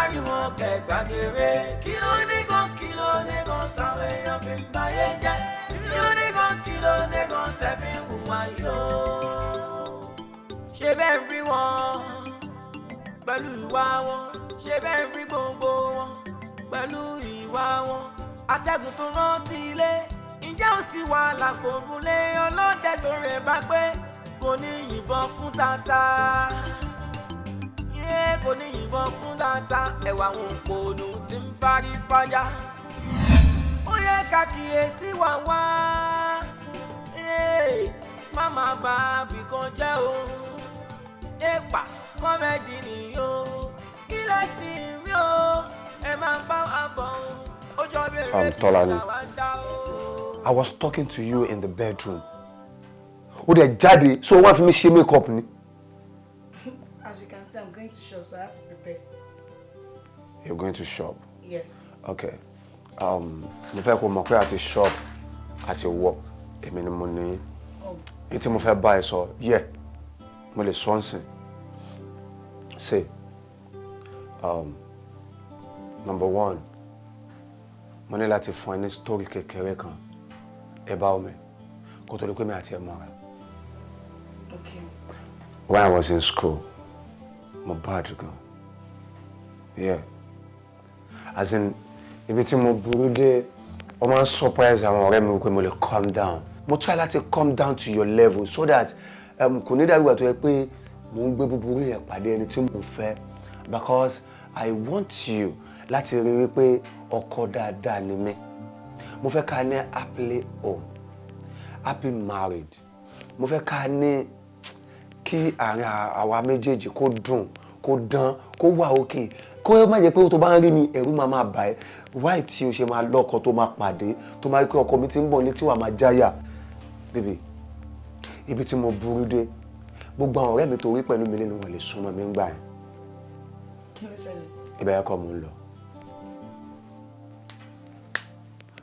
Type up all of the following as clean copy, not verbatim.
pariwo kẹgbàgèrè kí ló ní gan táwọn èèyàn fi ń báyé jẹ́ kí ló ní gan tẹ̀ fi ń hùwà yóò. ṣé bẹ́ẹ̀ rí wọn pẹ̀lú ìwà wọn ṣé bẹ́ẹ̀ rí gbogbo wọn pẹ̀lú ìwà wọn atẹ́gùn tó rántí ilé ǹjẹ́ ó sì wà láforúlé ọlọ́dẹ tó rẹ̀ bá pé kò ní yìnbọn fún tata kò ní yìnbọn fún tata ẹ̀wà àwọn òpònú tí ń fárí fájá ó yẹ ká kíyèsí wà wá má má bà bìkan jẹ́ o èpà kọ́mẹ́dì nìyó ilé tì mí o ẹ máa bá wa bọ̀ ó jọ bẹ̀rẹ̀ kí làwa dá o. I was talking to you in the bedroom. Ó dẹ̀ jáde, so wọ́n fi mí ṣe makeup ni. As you can see, I'm going to shop, so I have to prepare. You're going to shop? Yes. Okay. Mo fẹ́ kó mọ̀ pé àti shop àti work èmi ni mo ní. Èyí tí mo fẹ́ bá ẹ sọ, yeah, mo lè sọ nsìn. Say, number one, mo ní láti fún ẹ ní story kékeré kan about me kó tó di pé mi àti ẹ mọ́ra. Okay. When I was in school, mo bad gan. Yeah. As in, ibi tí mo burú dé, ó máa ń surprise àwọn ọ̀rẹ́ mi pé mo lè calm down. Mo try láti calm down to your level so that kò ní dàbí ìgbà tó yẹ pé mo ń gbé búburú yẹn pàdé ẹni tí mo fẹ́, because I want you láti rí wípé ọkọ dáadáa ni mí. Mo fẹ́ ká ní happily home, happy married. Mo fẹ́ ká ní kí àárín àwa méjèèjì kó dùn, kó dán, kó wà okay. Kó má jẹ́ pé tó bá ń rí mi ẹ̀rù máa bà ẹ́. Why tí o ṣe máa lọ́kọ tó máa pàdé, tó máa rí pé ọkọ mi ti ń bọ̀ létí wà máa jáyà. Baby, ibi tí mo burú dé, gbogbo àwọn ọ̀rẹ́ mi tó rí pẹ̀lú mi lẹ́nu wọn lè súnmọ́ mi ń gbà ẹ́. Kí ló ṣẹlẹ̀? Ibẹ̀ ẹ̀kọ́ mo ń lọ.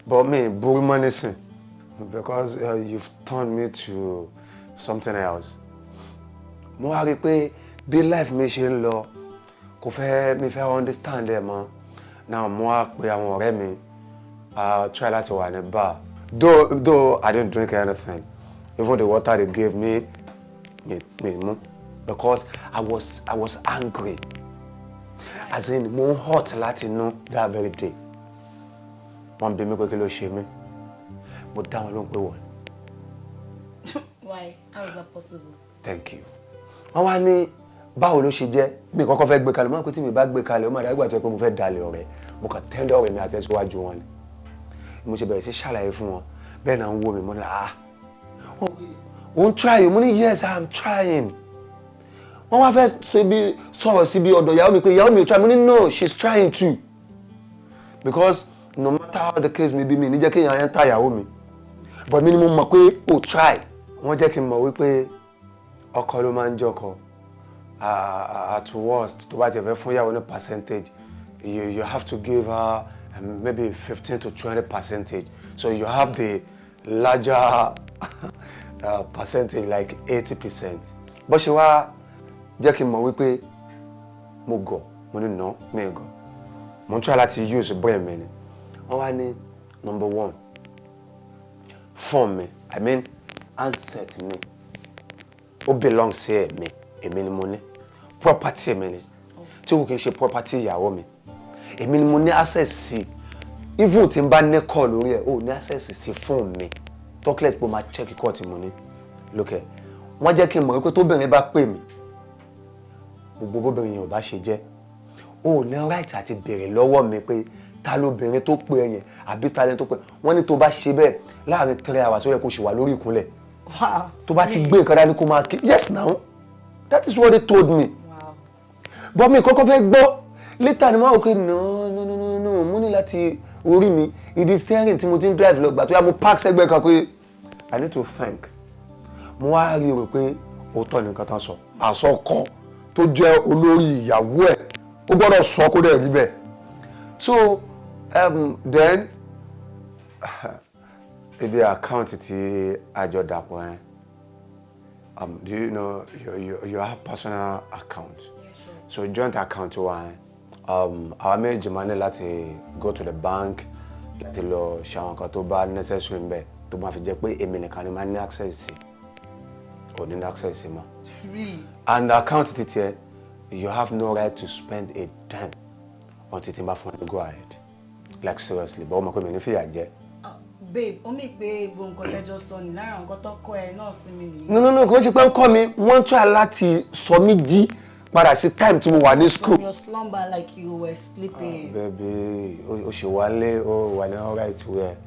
But me, burú mọ́ nísìn, because you've turned me to something else. Mo wá rí pé bí life mi ṣe ń lọ, kò fẹ́ mi fẹ́ understand ẹ̀ mọ́. Now mo wá pé àwọn ọ̀rẹ́ mi try láti wà ní bar. Though I didn't drink anything, even the water they gave me mu, because I was angry. As in, mo hot láti inú that very day. Wọ́n bi mí pé kí ló ṣe mí. Mo dá wọn lóhùn pé wọ́n. Why? How is that possible? Thank you. Wọ́n wá ní báwo ló ṣe jẹ́, mi kọ́kọ́ fẹ́ gbé kalẹ̀, mo pé tí mi bá gbé kalẹ̀ ó máa dàgbà tó pé mo fẹ́ dalẹ̀ ọ̀rẹ́. Mo kàn tẹ́lẹ̀ ọ̀rẹ́ mi àti ẹ̀síwájú wọn ni. Mo ṣe bẹ̀rẹ̀ sí ṣàlàyé fún wọn. Bẹ́ẹ̀ náà ń wò mí, mo ní wọ́n try, mo ní yes, I'm trying. Wọ́n wá fẹ́ sọ̀rọ̀ síbi ọ̀dọ̀ ìyàwó mi pé ìyàwó mi ò try, mo ní no, she's trying too. Because no matter how the case may be, mi ní jẹ́ kí èèyàn enter ìyàwó mi. But mi ni mo mọ̀ pé ó try. Wọ́n jẹ́ kí n mọ̀ wípé ọkọ ló máa ń jọkọ. At worst, tó bá ti fẹ́ fún ìyàwó ní percentage, you have to give her maybe 15 to 20%. So you have the larger percentage, like 80%. Bó ṣe wá jẹ́ kí n mọ̀ wípé mo gọ̀, mo ní no, mi gọ̀. Mo ń try láti use brain mi ni. Wọ́n wá ní number one, phone mi, I mean handset mi, ó belong sí èmi ni mo ní. Property mi ni, tí o kì í ṣe property ìyàwó mi. Èmi ni mo ní access sí. Even tí n bá ní call lórí ẹ̀, ó ní access sí phone mi. Talkless pé máa check call tí mo ní. Look ẹ̀, wọ́n jẹ́ kí n mọ̀ wípé tóbìnrin bá pè mí, gbogbo bóbìnrin yẹn ò bá ṣe jẹ́, ó ní right àti béèrè lọ́wọ́ mi pé ta lóbìnrin tó pè ẹ̀yẹn àbí ta lẹ́ni tó pè. Wọ́n ní tó bá ṣe bẹ́ẹ̀ láàrin 3 hours ó yẹ kó ṣì wà lórí ìkúnlẹ̀. Wow. Tó bá ti gbé nǹkan dání kó máa kí. Yes now, that is what they told me. Wow. But mi kọ́kọ́ fẹ́ gbọ́. Later ni mo wá pé no, mo ní láti orí mi. Ìdí steering tí mo ti ń drive lọ gbà tó yá mo park sẹ́gbẹ́ kan pé I need to thank. Mo wá rí rò pé òótọ́ ni nǹkan tán sọ. Àsọ kan tó jẹ́ olórí ìyàwó ẹ̀ ó gbọ́dọ̀ sọ kó dẹ̀ rí bẹ́ẹ̀. So then ibi account tí àjọ dàpọ̀ yẹn, do you know you have personal account? Yeah, sure. So joint account wa yẹn Our méjì máa ní láti go to the bank láti lọ ṣe àwọn nǹkan tó bá necessary ń bẹ̀ tó máa fi jẹ́ pé èmi nìkan ni máa ní access sí kò ní access sí mọ́. Really? And the account títí ẹ you have no right to spend a dime until tí n bá fún ẹ go ahead like seriously but ó mọ̀ pé mi ní fìyà jẹ. Babe, ó mì pé gbogbo nǹkan tẹ́jọ́ sọ ní lára nǹkan tó kọ́ ẹ náà sí mi nìyí. No, kò ṣe pé ń kọ́ mi wọ́n try láti sọ mí jí padà sí time tí mo wà ní school. From your slumber like you were sleeping. Baby, o ṣe wálé o wà ní alright where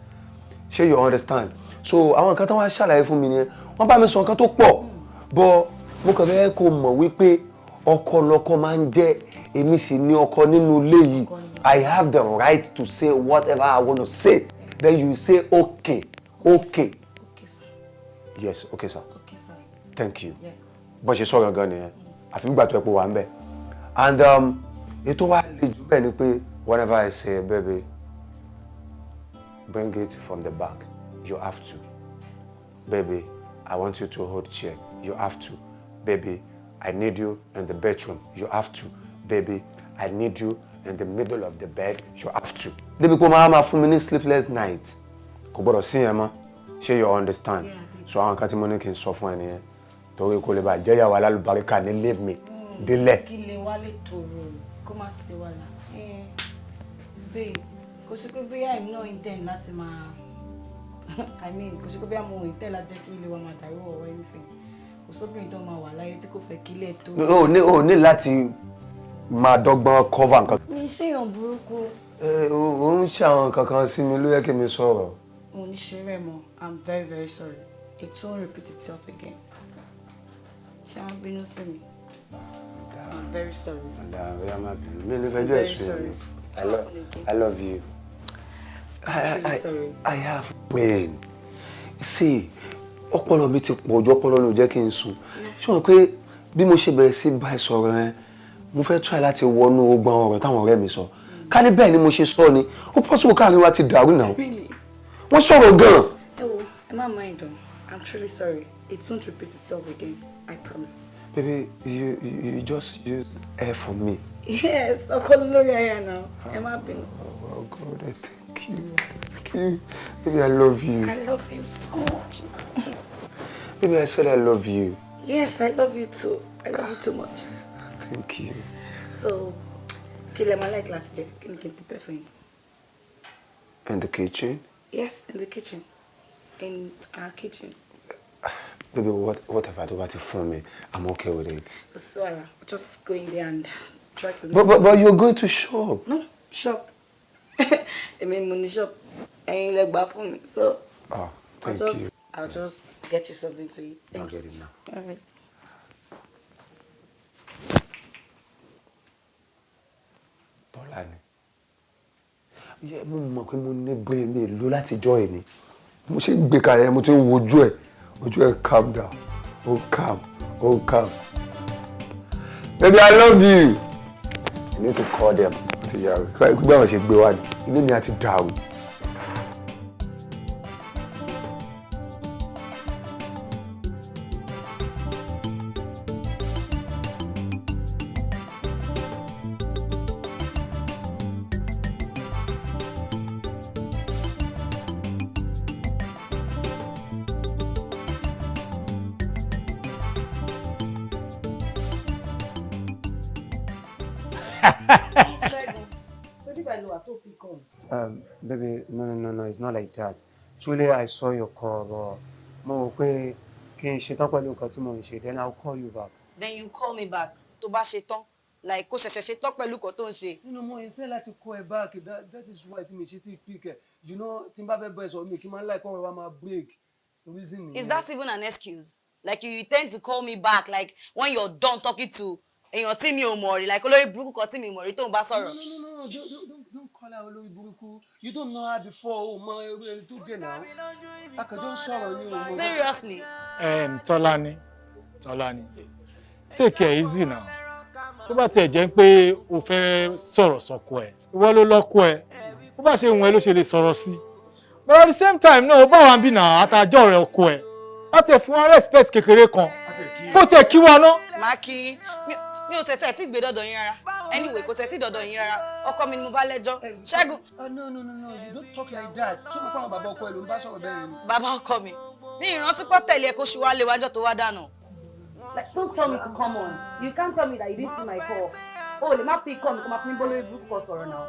ṣé you understand so àwọn nǹkan tó wá ṣàlàyé fún mi nìyẹn wọ́n bá mi sọ nǹkan tó pọ̀ but mo kàn fẹ́ kó mọ̀ wípé ọkọ lọkọ máa ń jẹ́ èmi sì ní ọkọ nínú ilé yìí I have the right to say whatever I want to say then you say okay. Okay, sir. Yes, okay, sir. Okay, sir. Thank you. Yeah. Bó ṣe sọ̀rọ̀ gan nìyẹn àfi nígbà tó ẹ pé wà ń bẹ̀ and ètò wa lè jù bẹ́ẹ̀ ni pé whenever I say baby bring it from the back you have to baby I want you to hold chair you have to baby I need you in the bedroom you have to baby I need you in the middle of the bed you have to. Débi pé máa fún mi ní sleepless night kò gbọ́dọ̀ sí yẹn mọ́ ṣé you understand so àwọn nǹkan tí mo ní kí n sọ fún ẹ nìyẹn torí kò lè bá jẹ́yàwó alálùbáríkà nílé mi délẹ̀. Kí lè wálé tòrò kó má ṣe wàhálà. Babe, kò sí pé bóyá èmi náà intend láti máa I mean kò sí pé bóyá mo intend láti jẹ́ kí ilé wa máa dàrú or anything. Kò sóbìnrin tó máa wà láyé tí kò fẹ́ kí ilé tó. O ní láti máa dọ́gbọ́n cover nǹkan. Mi ṣèyàn burúkú. O ń ṣe àwọn nǹkan kan sí mi ló yẹ kí mi sọ̀rọ̀. Mo ní ṣe rẹ̀ mọ́. I'm very very sorry. It won't repeat itself again. Ṣé wọ́n bínú sí mi? I'm very sorry. I love you. I have pain. See, ọpọlọ mi ti pọ̀jù ọpọlọ ló jẹ́ kí n sùn. Ṣé wọ́n pé bí mo ṣe bẹ̀rẹ̀ sí bá ẹ sọ̀rọ̀ yẹn mo fẹ́ try láti wọnú ogbà ọ̀rọ̀ táwọn ọ̀rẹ́ mi sọ. Ká ní bẹ́ẹ̀ ni mo ṣe sọ ni ó possible káàrin wa ti dàrú náà. Wọ́n sọ̀rọ̀ gan-an. Ẹ wo, ẹ má mind o. I'm truly sorry. It won't repeat itself again. I promise. Baby, you just use air for me. Yes, I'll call Lori Aya now. Emma Bin. Oh God, I thank you. Thank you. Baby, I love you. I love you so much. Baby, I said I love you. Yes, I love you too. I love you too much. Thank you. So, kill my like last day. Can you prepare for him? In the kitchen? Yes, in the kitchen. In our kitchen. Baby, whatever do what you for me, I'm okay with it. So, just go in there and try to... But you're going to shop. No, shop. I mean, money shop. And you like bath for me. So, oh, thank you. I'll just get you something to eat. I'll get it now. All right. Tolani. Yeah, mo mọ̀ pé mo ní brain mi lò láti jọ́ ẹ̀ ni. Mo ṣe gbé kalẹ̀ mo ti ń wojú ẹ̀. Ojú ẹ̀ calm down. Oh calm. Baby, I love you. I need to call them. Ti yàrá. Gbé àwọn ṣe gbé wá ní. Ilé mi á ti dàrú. Baby, no, it's not like that. Truly, I saw your call, but mo pé kí n ṣe tán pẹ̀lú nǹkan tí mo ń ṣe, then I'll call you back. Then you call me back. Tó bá ṣe tán, like kó ṣẹ̀ṣẹ̀ ṣe tán pẹ̀lú nǹkan tó ń ṣe. No, mo intend láti call ẹ back. That is why tí mi ṣe tí pick ẹ. You know, tí n bá fẹ́ bẹ̀rẹ̀ sọ̀rọ̀ mi kí n máa like ọ̀rọ̀ wa máa break. The reason Is that even an excuse? Like you intend to call me back, like when you're done talking to èèyàn tí mi ò mọ̀ rí, like olórí burúkú kan tí mi mọ̀ rí tó ń bá sọ̀rọ̀. No, don't call her olórí burúkú. You don't know her before. O mọ ẹni tó jẹ́ náà. Akànjọ́ ń sọ̀rọ̀ ni o mọ̀. Seriously? Tọ́lání. Take it easy now. Tó bá tiẹ̀ jẹ́ pé o fẹ́ sọ̀rọ̀ sọ́kọ ẹ̀, ìwọ ló lọ́kọ ẹ̀. Bó bá ṣe wùn ẹ́ ló ṣe lè sọ̀rọ̀ sí. But at the same time náà, ó bá wa ń bì náà àtàjọ́ rẹ̀ ọkọ ẹ̀. Láti ẹ̀ fún wa respect kékeré kan. Àti kí kó tiẹ̀ kí wa ná. má kí mi ò tẹ̀tẹ̀ tí gbé dọ́dọ̀ yín rárá anyway kò tẹ̀tí dọ́dọ̀ yín rárá ọkọ mi ni mo bá lẹ́jọ́ Ṣẹ́gun. No, you don't talk like that. Ṣé mo pa àwọn bàbá ọkọ ẹ ló ń bá sọ̀rọ̀ bẹ́ẹ̀ ni? Bàbá ọkọ mi ní ìrántí pọ́ tẹ̀lé ẹ kó ṣe wá lé wájọ́ tó wá dànù. Like, don't tell me to come on. You can't tell me that you didn't see my call. Oh, le ma fi call mi kó máa fi mí bọ́ lórí burúkú kan sọ̀rọ̀ náà.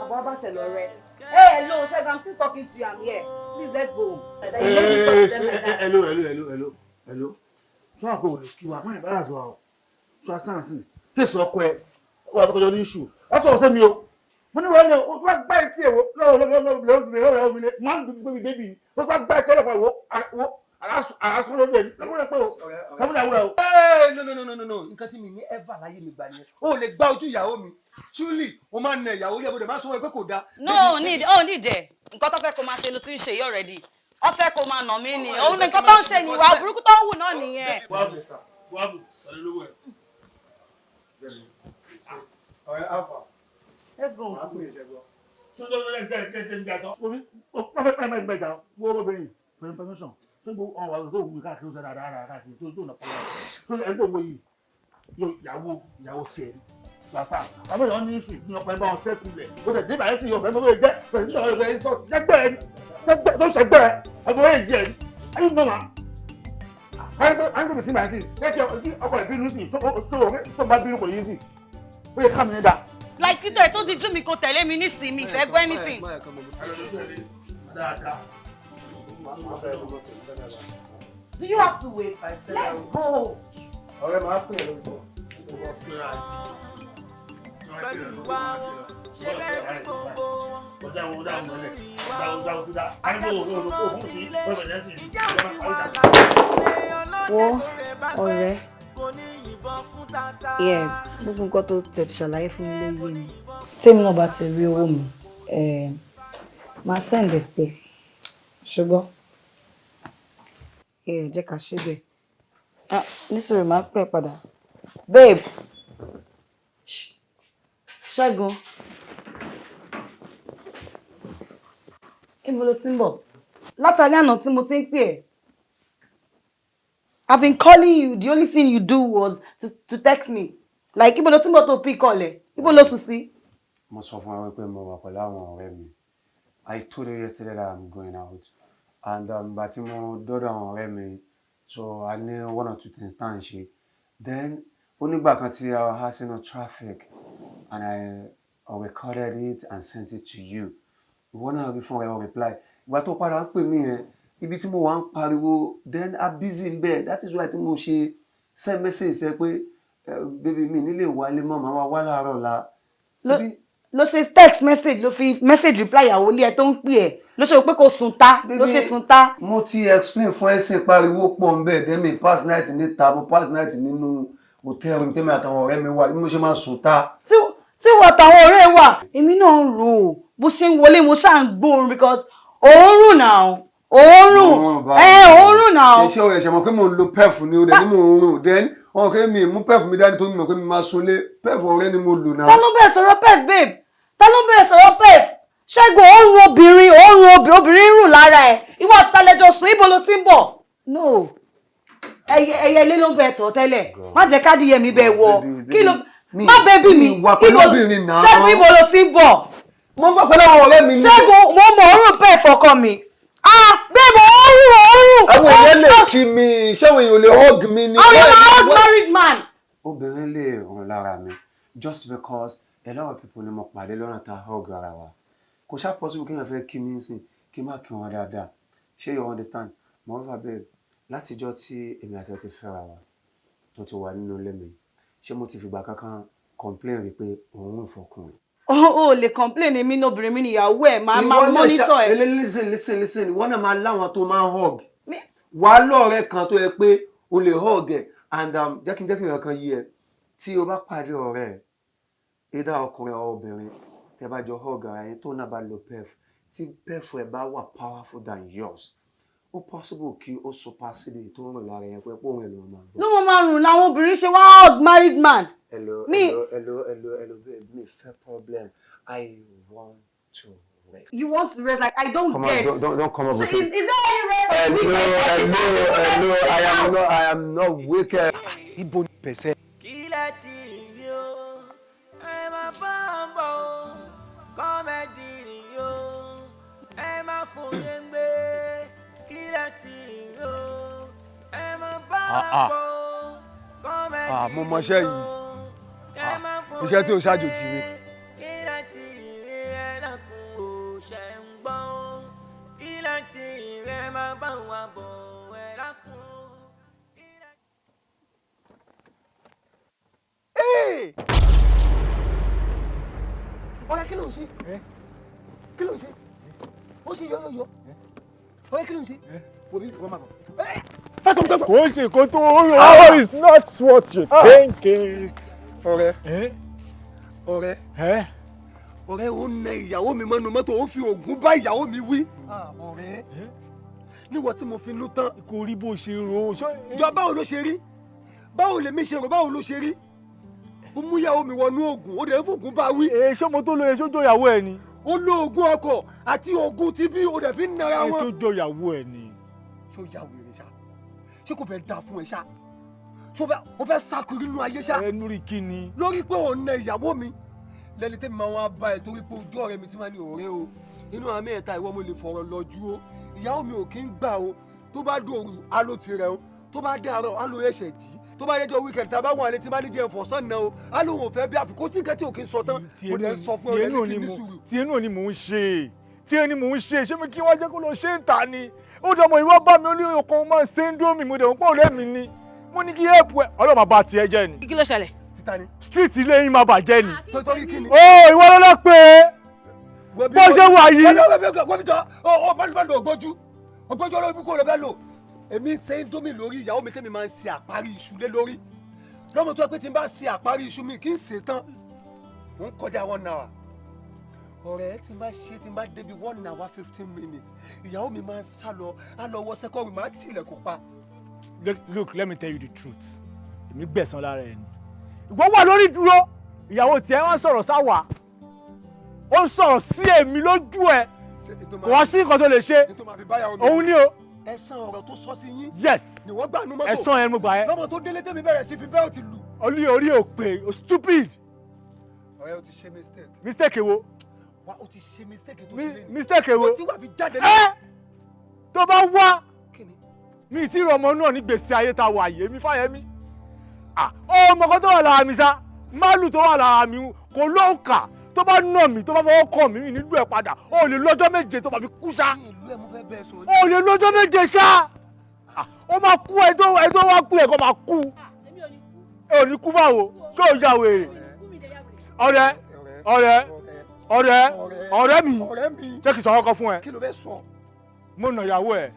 Àbọ̀ bá tẹ̀ lọ rẹ. Hey, hello, Ṣẹ́gun, I'm still talking to you. I'm here. Please, let's go. Hello. Ṣé àpò òní kí wa máa embarrass wa o? Ṣé àṣàǹsì? Fèsì ọkọ ẹ wà tó kọjọ ní iṣu. Látọ̀ ọ̀sẹ̀ mi o. Mo ní wọ́n ní o bá gbá etí ẹ̀ wo lọ́wọ́ mi lé. Máa ń dùn gbé mi débi. Mo bá gbá etí ẹlẹ́pàá wo àrásùn lórí ẹ̀ ní. Lọ́wọ́ pé o. Kàmú dàwúrà o. No. Nǹkan tí mi ní ever láyé mi gbà nìyẹn. O lè gbá ojú ìyàwó mi. Truly, o máa ń nà ìyàwó yẹ bóde máa sọ wọn pé kò dáa. No need ẹ̀ nǹkan tó fẹ́ kó máa ṣe ló ti ń ṣe yìí already. Ó fẹ́ kó máa nà mí ni òun ní nǹkan tó ń ṣe ní ìwà burúkú tó ń wù náà nìyẹn. Wàbù sọ̀rọ̀ lówó ẹ̀. Ọ̀rẹ́ Alpha. Let's go. Ṣé ló ń tẹ̀ ń jàtọ̀? Omi, ó pàfẹ́ gbẹ̀jà wo obìnrin for information. Ṣé gbogbo ọ̀wà tó wù káàkiri ó sẹ́ra dáadáa káàkiri tó nà pọ̀ lọ́wọ́. Ṣé ẹni tó wọ yìí ìyàwó tiẹ̀ Làfà, àwọn èèyàn ní ìṣù ní ọ̀pọ̀ ẹ̀bá ọ̀sẹ̀ kulẹ̀. Ó tẹ̀ dé báyìí sí ọ̀fẹ́ mọ́wé jẹ́ pẹ̀lú ọ̀rẹ́ ẹ̀ sọ̀tì jẹ́gbẹ́ ẹ̀ tó ṣẹgbẹ́ ẹ̀ ọ̀gbọ̀n ẹ̀ jẹ́ ẹ̀ ayé nù mà. Àyìnbó bìtì báyìí sí kẹ́kẹ́ ọkọ̀ ìbínú sí tó bá bínú kò ní í sí. Ó yẹ ká mi ní da. Like títẹ̀ tó di jú mi kò tẹ̀lé mi nísìnyí ìfẹ́ gbọ́ anything. Do you have to wait? Let's go. Ọ̀rẹ́ máa pè é lóko. Wo ọ̀rẹ́ gbogbo nǹkan tó tẹ̀ ti ṣàlàyé fún mi ló yé mi. Tèmi náà bá ti rí owó mi máa sẹ́ǹdẹ̀ sí ṣùgbọ́n jẹ́ ká ṣe bẹ́ẹ̀. Nísòro máa pẹ́ padà. Babe. Ṣẹ́gun. Ibo lo ti ń bọ̀? Látàlẹ́ àná tí mo ti ń pè ẹ́. I've been calling you. The only thing you do was to text me. Like ibo lo ti ń bọ̀ tó pick call ẹ̀. Ibo lo sùn sí? Mo sọ fún ẹ pé mo wà pẹ̀lú àwọn ọ̀rẹ́ mi. I told you yesterday that I'm going out. And bá tí mo dọ́dọ̀ àwọn ọ̀rẹ́ mi, so I ní one or two things tá à ń ṣe. Then onígbà kan tí I was in traffic and I recorded it and sent it to you. Ìwọ náà rí fún ẹ reply. Ìgbà tó padà pè mí yẹn, ibi tí mo wà ń pariwo, then I'm busy in bed. That is why tí mo ṣe send message ṣe pé baby mi nílé wálé mọ́ màá wá láàárọ̀ la. Ló ṣe text message ló fi message reply ìyàwó ilé ẹ tó ń pè ẹ́ ló ṣe pé kò sùn ta ló ṣe sùn ta. Mo ti explain fún ẹ sí pariwo pọ̀ ń bẹ̀ then mi pass night níta mo pass night nínú hòtẹ́ẹ̀lì tèmi àtàwọn ọ̀rẹ́ mi wà bí mo ṣe máa sùn ta. Tí wọ́n àtàwọn ọ̀rẹ́ wà èmi náà ń rò ó bó ṣe ń wọlé mo ṣáà ń gbóòórùn because òórùn náà òórùn náà. Iṣẹ́ ọ̀rẹ́ ṣe mọ̀ pé mo ń lo pef ni o dẹ̀ ni mo ń rùn then wọn kò mi mú pef mi dání tó mi mọ̀ pé mi máa sunlé pef ọ̀rẹ́ ni mo lò náà. Ta ló bẹ̀rẹ̀ sọ̀rọ̀ pef babe? Ta ló bẹ̀rẹ̀ sọ̀rọ̀ pef? Ṣẹ́gun òórùn obìnrin rùn lára ẹ̀ ìwọ àti tálẹ́jọ sùn ibo ló ti ń bọ̀? No ẹyẹ ilé ló ń bẹ tọ̀ tẹ́lẹ̀ má jẹ́ káàdì yẹmi bẹ wọ kí ló má bẹ́bí mi Ṣẹ́gun ibo ló ti ń bọ̀? Mo ń bọ̀ pẹ̀lú àwọn ọ̀rẹ́ mi ni. Ṣẹ́gun mo mọ̀ òórùn pef ọkọ mi. Bẹ́ẹ̀ òórùn. Àwọn èèyàn lè kí mi ṣé àwọn èèyàn lè hug mi ni. Àwọn èèyàn máa hug married man. Obìnrin lè rùn lára mi just because a lot of people ni mo pàdé lọ́nà tá hug ara wa. Kò ṣá possible kéèyàn fẹ́ kí mi sìn kí má kí wọn dáadáa. Ṣé you understand? Moreover babe, látijọ́ tí èmi àti ẹ ti fẹ́ra wa tó ti wà nínú ilé mi, ṣé mo ti fìgbà kankan complain rí pé òun ń fọkùnrin? O lè complain èmi ní obìnrin mi níyàwó ẹ̀ máa monitor ẹ̀. Listen. Ìwọ náà máa láwọn tó máa ń hug. Wà á lọ́ọ̀rẹ́ kan tó yẹ pé o lè hug ẹ̀ and jẹ́ kí ìyàn kan yí ẹ. Tí o bá pàdé ọ̀rẹ́ ẹ̀, either ọkùnrin or obìnrin, tẹ́ bá jọ hug ara yẹn tó náà bá lo pef, tí pef ẹ̀ bá wà powerful than yours, ó possible kí ó supersede tó ń rìn lára yẹn pé òun ẹ̀ ló máa gbọ́. Ló mọ̀ máa rùn láwọn obìnrin ṣe wá hug married man. Hello, babe, me fair problem. I want to You want to rest? Like, I don't Come get. on, don't come up with Is there any rest? No, I am not wicked. Kílẹ̀ tí yó ẹ máa bá ń bọ̀ kọ́mẹ́dì yó ẹ máa fún yẹn gbé kílẹ̀ tí yó ẹ máa bá ń bọ̀ kọ́mẹ́dì mo mọṣẹ́ yìí iṣẹ́ tí o ṣàjòjì mi. kílẹ̀ tí ẹ dákun ò ṣe ń gbọ́ kílẹ̀ tí ẹ máa bá wà bọ̀ ẹ dákun. Ọ̀rẹ́ kí ló ń ṣe? Kí ló ń ṣe? Ó ṣe yọ́yọ́yọ́. Ọ̀rẹ́ kí ló ń ṣe? Wo bí wọ́n máa bọ̀. Kò ṣe kó tó yọ. It's not what you thinking. Ọ̀rẹ́ ó na ìyàwó mi mọ́nu mọ́tò ó fi ògùn bá ìyàwó mi wí. Ọ̀rẹ́ níwọ̀ tí mo fi nú tán. Kò rí bó ṣe ro. Jọ báwo ló ṣe rí? Báwo lèmi ṣe rò báwo ló ṣe rí? Ó mú ìyàwó mi wọnú ògùn ó dẹ̀ ń fògùn bá wí. Ṣé mo tó lo èso jọ ìyàwó ẹ ni? Ó lo ògùn ọkọ̀ àti ògùn tí bí ó dẹ̀ fi ń nara wọn. Èso jọ ìyàwó ẹ ni. Ṣé ó ya wèrè ṣá? Ṣé kò fẹ́ dáa fún ẹ ṣá? Ṣé ó fẹ́ sákiri nínú ayé ṣá? Ẹnu rí kí ni? Lórí pé òun na ìyàwó mi lẹ́ni tẹ́mi máa wá bá ẹ torí pé ojú ọ̀rẹ́ mi ti máa ní ọ̀rẹ́ o inú àmì ẹ̀ta ìwọ mo lè fọ̀rọ̀ lọ́jú o ìyàwó mi ò kí ń gbà o tó bá dòru á ló ti rẹ o tó bá dé àárọ̀ á ló ẹ̀ṣẹ̀ jí tó bá yẹjọ́ wíkẹ̀ndì tá a bá wà létí bá níjẹ́ ẹ̀fọ́sán náà o á lóun ò fẹ́ bí àfikún tí nǹkan tí ò kí ń sọ tán mo dẹ̀ ń sọ fún ẹ ní kí ní sùúrù. Tiẹ̀ náà ni mò ń ṣe ṣé mi kí wọ́n jẹ́ kó lọ ṣe ń ta ni ó dọ̀mọ̀ ìwọ bá mi olóyè ọkọ̀ máa ń ṣe ń dómi mo dẹ̀ ń pọ̀ ọ̀rẹ́ mi ni mo ní kí help ẹ ọlọ́mà bá tiẹ̀ jẹ́ ni. Kí ló ṣẹlẹ̀? Street ilé yín máa bàjẹ́ ni. Torí kí ni. Ó ìwọ ló lọ pé bó ṣe wà yìí. wọ́n fi jọ bá ògbójú olóògùn kò lọ fẹ́ lò èmi ṣe ń dómi lórí ìyàwó mi tẹ́mi máa ń ṣe àparí iṣu lé lórí lọ́mọ tó yẹ pé tí n bá ṣe àparí iṣu mi kì í ṣe tán mò ń kọjá 1 hour ọ̀rẹ́ tí n bá ṣe tí n bá débi 1 hour 15 minutes ìyàwó mi máa ń sá lọ á lọ wọ sẹ́kọ̀ọ́ mi máa tilẹ̀kùn pa. Look, let me tell you the truth èmi gbẹ̀san lára ẹ̀ ni ìwọ wà lórí dúró ìyàwó tiẹ̀ wọ́n sọ̀rọ̀ sáwà ó ń sọ̀rọ̀ sí èmi lójú ẹ̀ kò wá sí nǹkan tó lè ṣe òun ni o. ẹ̀san ọ̀rọ̀ tó sọ sí yín. Yes. ni wọ́n gbà nú mọ́tò. ẹ̀san ẹ̀ mo gbà ẹ́. lọ́mọ tó délé tẹ́mi bẹ̀rẹ̀ sí fi bẹ́ẹ̀ ti lù. orí ò pé o stupid. ọ̀rẹ́ o ti ṣe mistake. Mistake wo. wa o ti ṣe mistake tó ṣe lé ní. Mistake wo. o ti wà fi jáde lé. tó bá wá kíni. mi ti rọ ọmọ náà ní gbèsè ayé ta wà yìí èmi Fáyẹmí. ọmọ kan tó wà lára mi sá málù tó wà lára mi kò lóǹkà tó bá nà mí tó bá fọwọ́ kàn mí nílùú ẹ̀ padà ó lè lọ́jọ́ méje tó bá fi kú sá. ó lè lọ́jọ́ méje sá. ó máa kú ẹ tó wá kú ẹ kó máa kú. ò ní kú báwo ṣé ò ya wèrè. ọ̀rẹ́ mi jẹ́ kí n sọ ọkọ fún ẹ. kí ló fẹ́ sọ. mo nà ìyàwó ẹ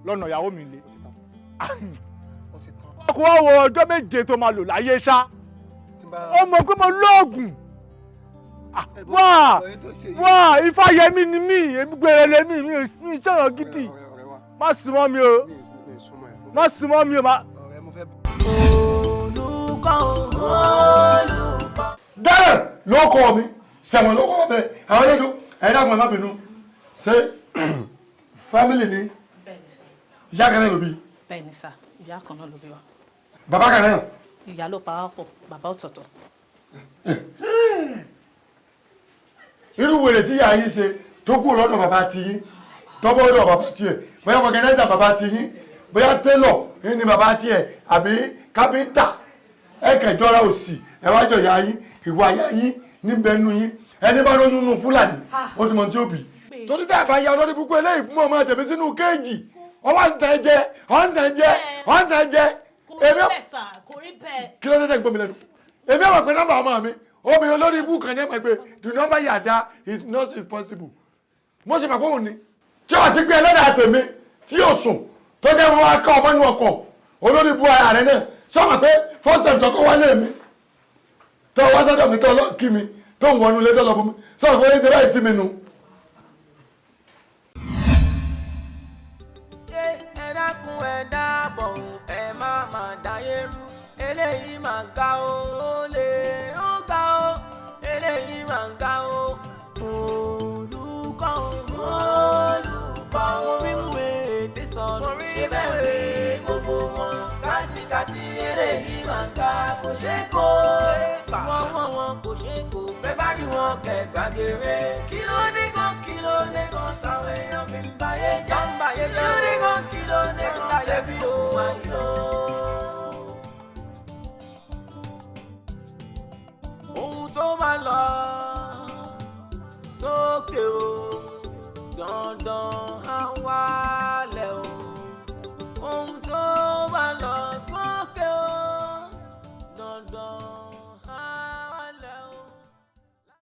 lọ́nà ìyàwó mi lé. ọkọ̀ wa wo ọjọ́ méje tó máa lò láyé ṣá. ó mọ̀ pé mo lóògùn. wá Ifáyẹmí ni mí èmi gbèrè lé mi ìṣẹ̀rọ̀ gidi má súnmọ́ mi o má súnmọ́ mi o má. dára ló kọ́ mi sẹ̀wọ̀n ló kọ́ bẹ́ẹ̀ àwọn ẹlẹ́dọ̀ ẹ̀dàgbọ̀n má bínú ṣé fámìlì ni ìyá kan náà ló bí. bẹ́ẹ̀ni sá ìyá kan náà ló bí wa. bàbá kan náà. ìyá ló pa wá pọ̀ bàbá ọ̀tọ̀ọ̀tọ̀. irú wèrè tí ìyá yín ṣe tó kú lọ́dọ̀ bàbá tiyín tọ́bọ̀ lọ́dọ̀ bàbá tiẹ̀ bóyá ọ̀gẹ̀dẹ́sà bàbá tiyín bóyá télọ̀ ní bàbá tiẹ̀ àbí kápẹ́ńtà ẹ̀kẹ́jọ́ra òsì ẹ̀wájọ̀ ìyá yín ìwà ìyá yín níbẹ̀ nù yín ẹni bá lóyún nù Fúlàní ó ti mọ̀ tí ó bì. torí tá a bá ya ọlọ́dún púpọ̀ eléyìí fún ọmọ tẹ̀mí sínú kéèjì ọwọ́ ń tẹ̀ jẹ́ kí ló dé tẹ̀ gbọ́n mi lẹ́nu èmi àwọn pé nọ́mbà ọmọ mi obìnrin olórí ibú kan ní ẹ̀mọ̀ pé the number yàda is not impossible mo ṣe pàpọ̀ òun ni tí wọ́n ti gbé ẹlẹ́dàá tèmi tí yóò sùn tó jẹ́ wọn wá ká ọmọ inú ọkọ̀ olórí ibú ara rẹ̀ náà sọ́mọ̀ pé first time tọkọ wálé mi tó wá sọ́dọ̀ mi tó lọ kí mi tó ń wọnú ilé tó lọ fún mi sọ́mọ̀ pé ṣe báyìí sí mi nu. ẹ dákun ẹ dábọ̀ ẹ má má dáyé rú eléyìí máa ga ó lè ó ga ó eléyìí máa ga ó olùkọ́ ṣe kó wọ́n kò ṣe kó bẹ́ẹ̀ bá rí wọn kẹ̀ gbàgede kí ló ní gan táwọn èèyàn fi ń báyé jẹ́ kí ló ní gan tẹ̀bí òun àyò. ohun tó máa lọ sókè o dandan